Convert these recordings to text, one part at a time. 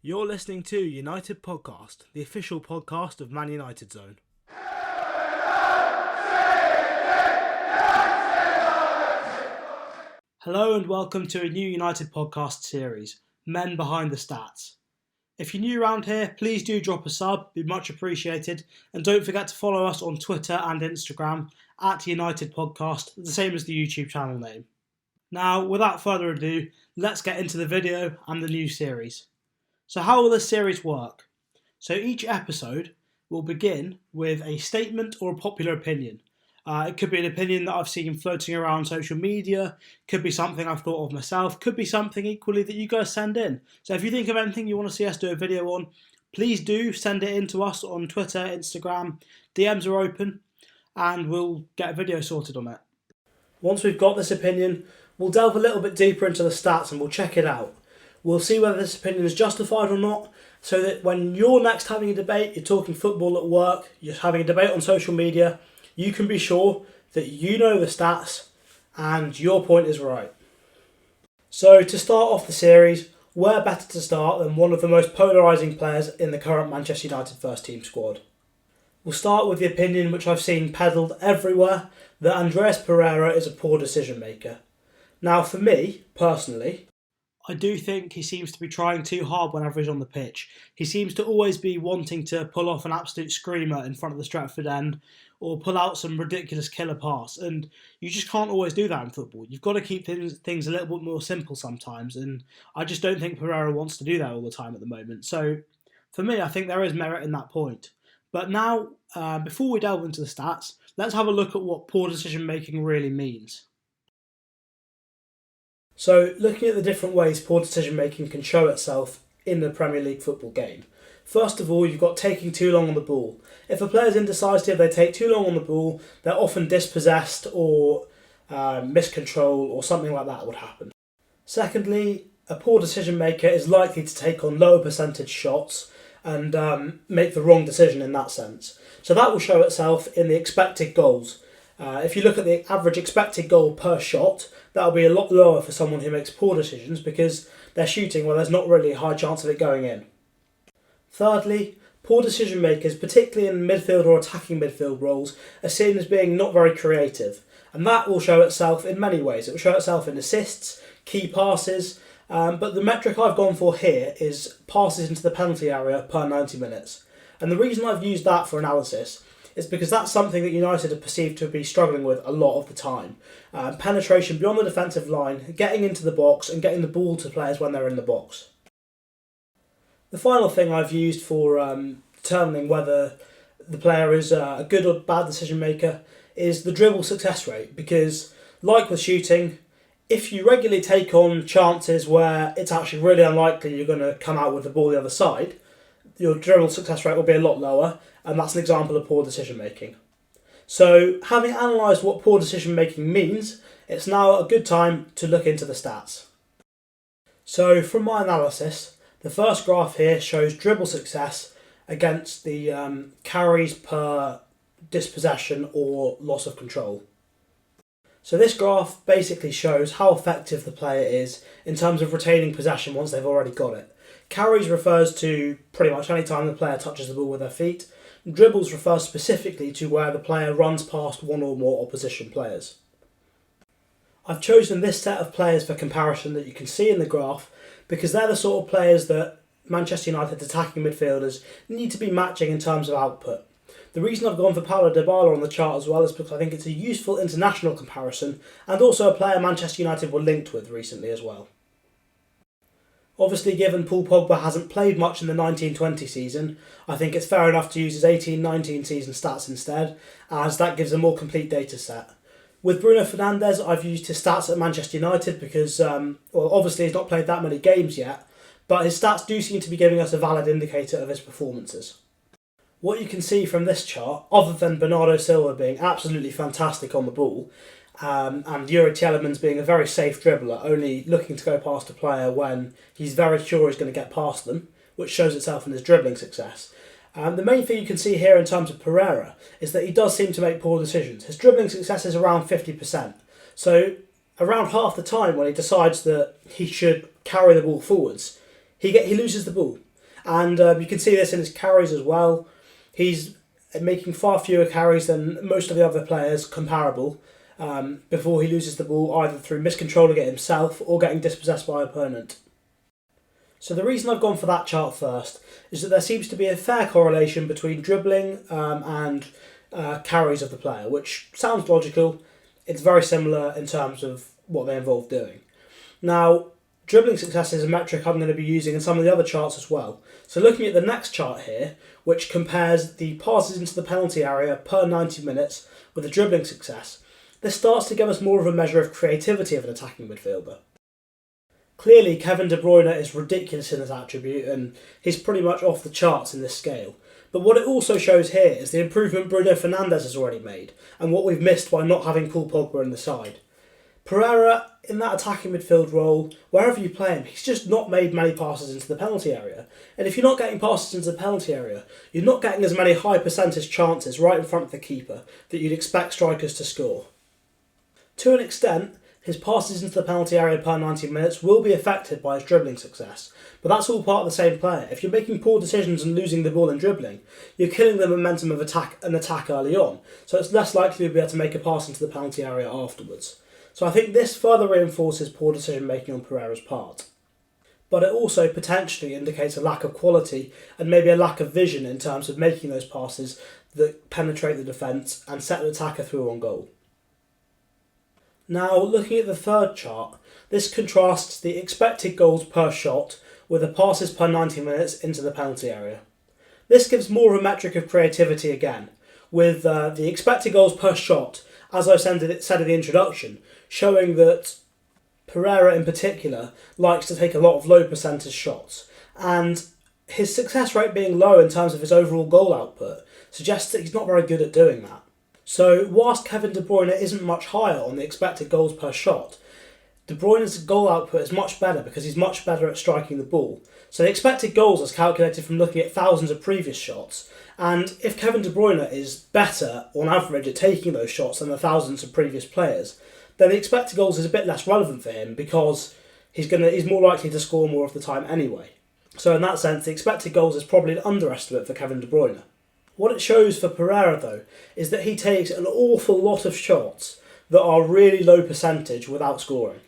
You're listening to United Podcast, the official podcast of Man United Zone. Hello and welcome to a new United Podcast series, Men Behind the Stats. If you're new around here, please do drop a sub, be much appreciated, and don't forget to follow us on Twitter and Instagram at United Podcast, the same as the YouTube channel name. Now, without further ado, let's get into the video and the new series. So how will this series work? So each episode will begin with a statement or a popular opinion. It could be an opinion that I've seen floating around social media, could be something I've thought of myself, could be something equally that you guys send in. So if you think of anything you want to see us do a video on, please do send it in to us on Twitter, Instagram. DMs are open and we'll get a video sorted on it. Once we've got this opinion, we'll delve a little bit deeper into the stats and we'll check it out. We'll see whether this opinion is justified or not, so that when you're next having a debate, you're talking football at work, you're having a debate on social media, you can be sure that you know the stats and your point is right. So to start off the series, where better to start than one of the most polarising players in the current Manchester United first team squad? We'll start with the opinion which I've seen peddled everywhere, that ANDREAS Perreira is a poor decision maker. Now for me, personally, I do think he seems to be trying too hard whenever he's on the pitch. He seems to always be wanting to pull off an absolute screamer in front of the Stretford end or pull out some ridiculous killer pass, and you just can't always do that in football. You've got to keep things a little bit more simple sometimes, and I just don't think Pereira wants to do that all the time at the moment. So for me, I think there is merit in that point. But now, before we delve into the stats, let's have a look at what poor decision making really means. So, looking at the different ways poor decision making can show itself in the Premier League football game. First of all, you've got taking too long on the ball. If a player's indecisive, they take too long on the ball, they're often dispossessed or miscontrol or something like that would happen. Secondly, a poor decision maker is likely to take on lower percentage shots and make the wrong decision in that sense. So that will show itself in the expected goals. If you look at the average expected goal per shot, that'll be a lot lower for someone who makes poor decisions because they're shooting where there's not really a high chance of it going in. Thirdly, poor decision makers, particularly in midfield or attacking midfield roles, are seen as being not very creative. And that will show itself in many ways. It will show itself in assists, key passes, but the metric I've gone for here is passes into the penalty area per 90 minutes. And the reason I've used that for analysis is because that's something that United are perceived to be struggling with a lot of the time. Penetration beyond the defensive line, getting into the box and getting the ball to players when they're in the box. The final thing I've used for determining whether the player is a good or bad decision maker is the dribble success rate, because like with shooting, if you regularly take on chances where it's actually really unlikely you're going to come out with the ball the other side, your dribble success rate will be a lot lower, and that's an example of poor decision making. So, having analysed what poor decision making means, it's now a good time to look into the stats. So, from my analysis, the first graph here shows dribble success against the carries per dispossession or loss of control. So this graph basically shows how effective the player is in terms of retaining possession once they've already got it. Carries refers to pretty much any time the player touches the ball with their feet. Dribbles refers specifically to where the player runs past one or more opposition players. I've chosen this set of players for comparison that you can see in the graph because they're the sort of players that Manchester United's attacking midfielders need to be matching in terms of output. The reason I've gone for Paulo Dybala on the chart as well is because I think it's a useful international comparison and also a player Manchester United were linked with recently as well. Obviously, given Paul Pogba hasn't played much in the 19-20 season, I think it's fair enough to use his 18-19 season stats instead, as that gives a more complete data set. With Bruno Fernandes, I've used his stats at Manchester United because, obviously he's not played that many games yet, but his stats do seem to be giving us a valid indicator of his performances. What you can see from this chart, other than Bernardo Silva being absolutely fantastic on the ball, and Yuri Tielemans being a very safe dribbler, only looking to go past a player when he's very sure he's going to get past them, which shows itself in his dribbling success. The main thing you can see here in terms of Pereira is that he does seem to make poor decisions. His dribbling success is around 50%. So around half the time when he decides that he should carry the ball forwards, he loses the ball. And you can see this in his carries as well. He's making far fewer carries than most of the other players comparable before he loses the ball, either through miscontrolling it himself or getting dispossessed by an opponent. So the reason I've gone for that chart first is that there seems to be a fair correlation between dribbling and carries of the player, which sounds logical. It's very similar in terms of what they involve doing. Now, dribbling success is a metric I'm going to be using in some of the other charts as well. So looking at the next chart here, which compares the passes into the penalty area per 90 minutes with the dribbling success, this starts to give us more of a measure of creativity of an attacking midfielder. Clearly, Kevin De Bruyne is ridiculous in this attribute and he's pretty much off the charts in this scale. But what it also shows here is the improvement Bruno Fernandes has already made and what we've missed by not having Paul Pogba in the side. Pereira, in that attacking midfield role, wherever you play him, he's just not made many passes into the penalty area. And if you're not getting passes into the penalty area, you're not getting as many high percentage chances right in front of the keeper that you'd expect strikers to score. To an extent, his passes into the penalty area per 90 minutes will be affected by his dribbling success, but that's all part of the same player. If you're making poor decisions and losing the ball in dribbling, you're killing the momentum of an attack early on, so it's less likely to be able to make a pass into the penalty area afterwards. So I think this further reinforces poor decision making on Pereira's part. But it also potentially indicates a lack of quality and maybe a lack of vision in terms of making those passes that penetrate the defence and set the attacker through on goal. Now, looking at the third chart, this contrasts the expected goals per shot with the passes per 90 minutes into the penalty area. This gives more of a metric of creativity again, with the expected goals per shot, as I said in the introduction, showing that Pereira in particular likes to take a lot of low percentage shots, and his success rate being low in terms of his overall goal output suggests that he's not very good at doing that. So whilst Kevin De Bruyne isn't much higher on the expected goals per shot, De Bruyne's goal output is much better because he's much better at striking the ball. So the expected goals is calculated from looking at thousands of previous shots, and if Kevin De Bruyne is better on average at taking those shots than the thousands of previous players, then the expected goals is a bit less relevant for him because he's more likely to score more of the time anyway. So in that sense, the expected goals is probably an underestimate for Kevin De Bruyne. What it shows for Pereira, though, is that he takes an awful lot of shots that are really low percentage without scoring.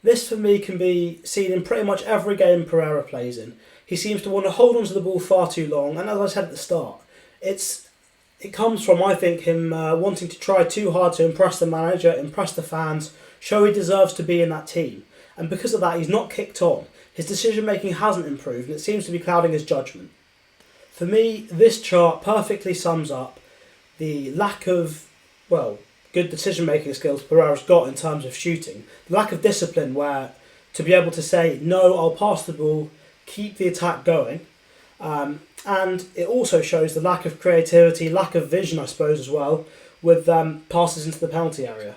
This, for me, can be seen in pretty much every game Pereira plays in. He seems to want to hold onto the ball far too long, and as I said at the start, it comes from, I think, him wanting to try too hard to impress the manager, impress the fans, show he deserves to be in that team. And because of that, he's not kicked on. His decision-making hasn't improved, and it seems to be clouding his judgment. For me, this chart perfectly sums up the lack of, good decision-making skills Pereira's got in terms of shooting. The lack of discipline where to be able to say, no, I'll pass the ball, keep the attack going. And it also shows the lack of creativity, lack of vision, I suppose, as well, with passes into the penalty area.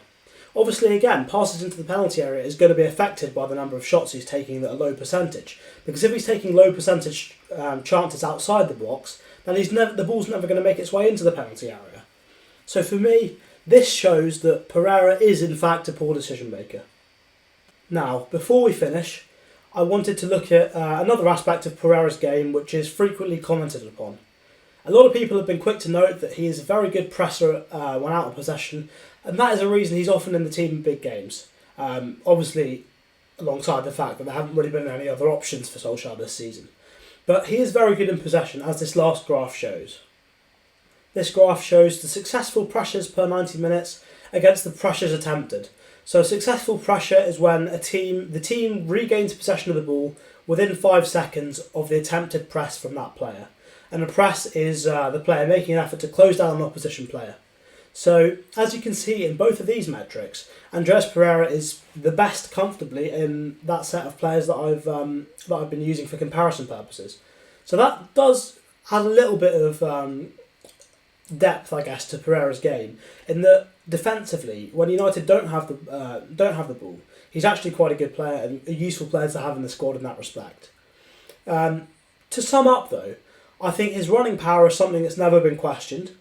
Obviously, again, passes into the penalty area is going to be affected by the number of shots he's taking that are low percentage. Because if he's taking low percentage chances outside the box, then the ball's never going to make its way into the penalty area. So for me, this shows that Pereira is in fact a poor decision maker. Now, before we finish, I wanted to look at another aspect of Pereira's game which is frequently commented upon. A lot of people have been quick to note that he is a very good presser when out of possession, and that is a reason he's often in the team in big games. Obviously, alongside the fact that there haven't really been any other options for Solskjaer this season. But he is very good in possession, as this last graph shows. This graph shows the successful pressures per 90 minutes against the pressures attempted. So a successful pressure is when the team regains possession of the ball within 5 seconds of the attempted press from that player. And a press is the player making an effort to close down an opposition player. So, as you can see in both of these metrics, Andreas Pereira is the best comfortably in that set of players that I've been using for comparison purposes. So that does add a little bit of depth, I guess, to Pereira's game, in that defensively, when United don't have the ball, he's actually quite a good player and a useful player to have in the squad in that respect. To sum up, though, I think his running power is something that's never been questioned,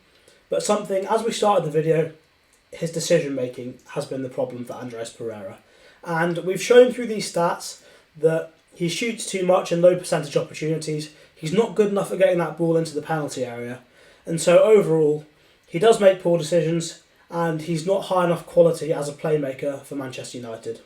but something, as we started the video, his decision-making has been the problem for Andreas Pereira. And we've shown through these stats that He shoots too much and low percentage opportunities. He's not good enough at getting that ball into the penalty area. And so overall, he does make poor decisions and he's not high enough quality as a playmaker for Manchester United.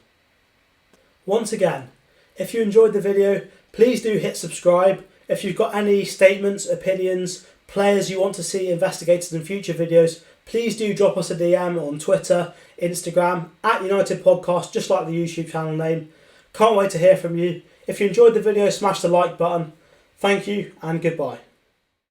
Once again, if you enjoyed the video, please do hit subscribe. If you've got any statements, opinions, players you want to see investigated in future videos, please do drop us a DM on Twitter, Instagram, @United Podcast, just like the YouTube channel name. Can't wait to hear from you. If you enjoyed the video, smash the like button. Thank you and goodbye.